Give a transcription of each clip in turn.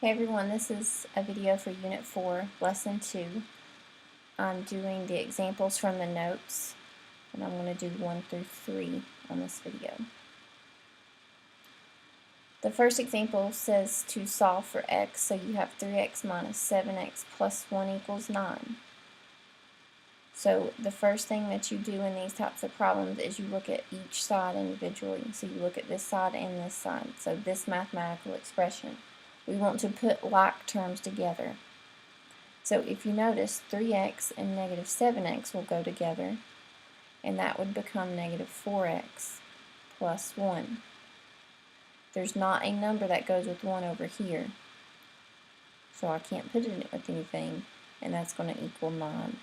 Hey everyone, this is a video for Unit 4, Lesson 2. I'm doing the examples from the notes, and I'm going to do 1 through 3 on this video. The first example says to solve for x, so you have 3x minus 7x plus 1 equals 9. So the first thing that you do in these types of problems is you look at each side individually. So you look at this side and this side. So this mathematical expression. We want to put like terms together. So if you notice, 3x and negative 7x will go together, and that would become negative 4x plus 1. There's not a number that goes with 1 over here, so I can't put it with anything, and that's going to equal 9.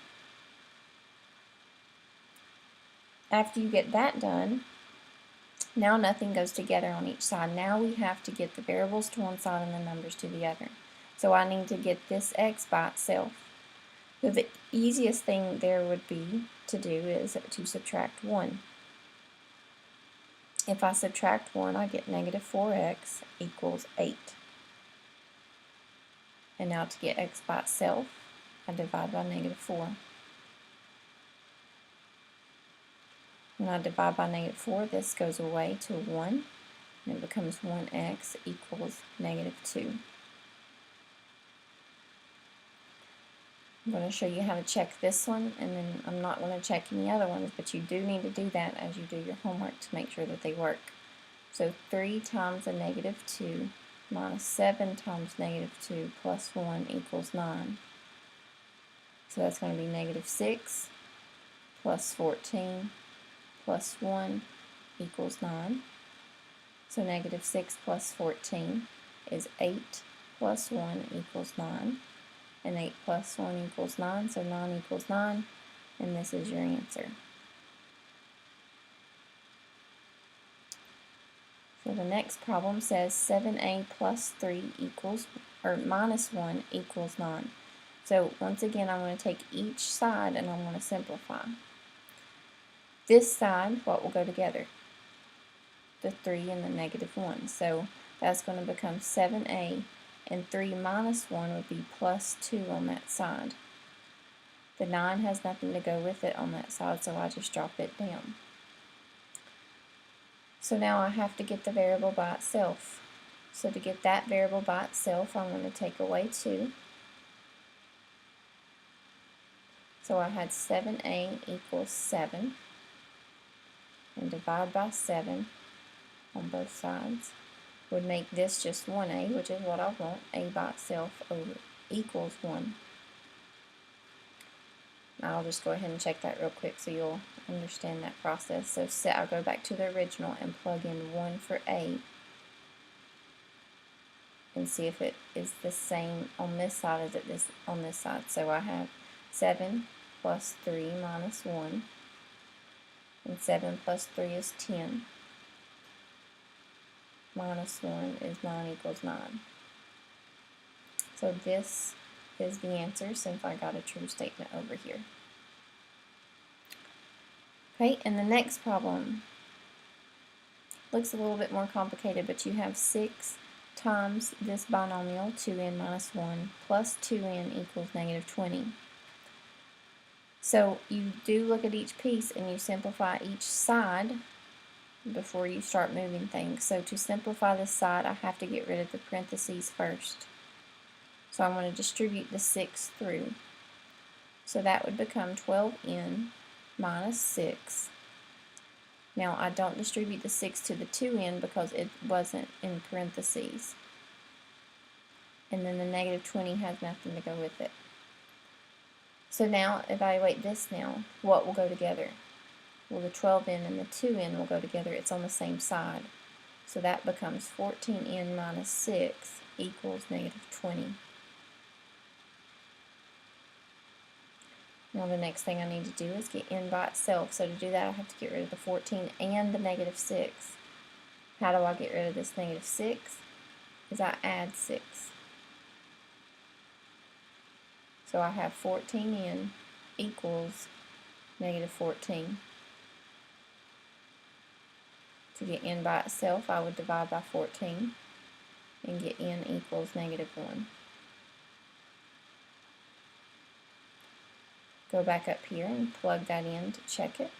After you get that done, now nothing goes together on each side. Now we have to get the variables to one side and the numbers to the other. So I need to get this x by itself. So the easiest thing there would be to do is to subtract 1. If I subtract 1, I get negative 4x equals 8. And now to get x by itself, I divide by negative 4. When I divide by negative 4, this goes away to 1, and it becomes 1x equals negative 2. I'm going to show you how to check this one, and then I'm not going to check any other ones, but you do need to do that as you do your homework to make sure that they work. So 3 times a negative 2 minus 7 times negative 2 plus 1 equals 9. So that's going to be negative 6 plus 14 plus 1 equals 9. So negative 6 plus 14 is 8 plus 1 equals 9. And 8 plus 1 equals 9, so 9 equals 9, and this is your answer. So the next problem says 7a plus 3 equals, or minus 1 equals 9. So once again, I'm going to take each side and I'm going to simplify. This side, what will go together? The 3 and the negative 1. So that's going to become 7a, and 3 minus 1 would be plus 2 on that side. The 9 has nothing to go with it on that side, so I just drop it down. So now I have to get the variable by itself. So to get that variable by itself, I'm going to take away 2. So I had 7a equals 7, and divide by 7 on both sides would make this just 1a, which is what I want. A by itself equals 1. I'll just go ahead and check that real quick so you'll understand that process. So I'll go back to the original and plug in 1 for a and see if it is the same on this side as it is on this side. So I have 7 plus 3 minus 1, and 7 plus 3 is 10. Minus 1 is 9 equals 9. So this is the answer since I got a true statement over here. Okay, and the next problem looks a little bit more complicated, but you have 6 times this binomial, 2n minus 1, plus 2n equals negative 20. So you do look at each piece and you simplify each side before you start moving things. So to simplify this side, I have to get rid of the parentheses first. So I'm going to distribute the 6 through. So that would become 12n minus 6. Now I don't distribute the 6 to the 2n because it wasn't in parentheses. And then the negative 20 has nothing to go with it. So now evaluate this now. What will go together? Well, the 12n and the 2n will go together. It's on the same side. So that becomes 14n minus 6 equals negative 20. Now the next thing I need to do is get n by itself. So to do that, I have to get rid of the 14 and the negative 6. How do I get rid of this negative 6? Is I add 6. So I have 14n equals negative 14. To get n by itself, I would divide by 14. and get n equals -1. Go back up here and plug that in to check it.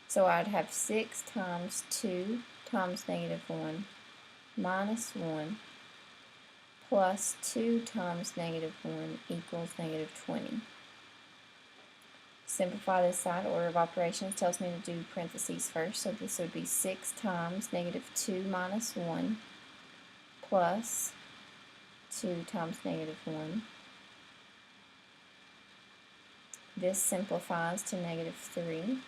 So I'd have 6 times 2 times -1 minus 1 plus 2 times -1 equals -20. Simplify this side. Order of operations tells me to do parentheses first, so this would be 6 times -2 minus 1 plus 2 times -1. This simplifies to -3.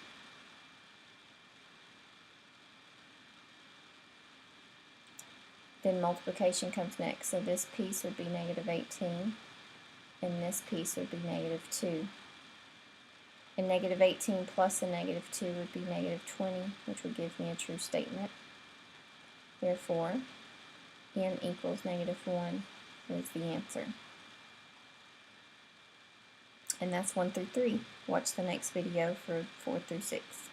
Then multiplication comes next, so this piece would be -18, and this piece would be -2. And -18 plus a -2 would be -20, which would give me a true statement. Therefore, n equals -1 is the answer. And that's 1 through 3. Watch the next video for 4 through 6.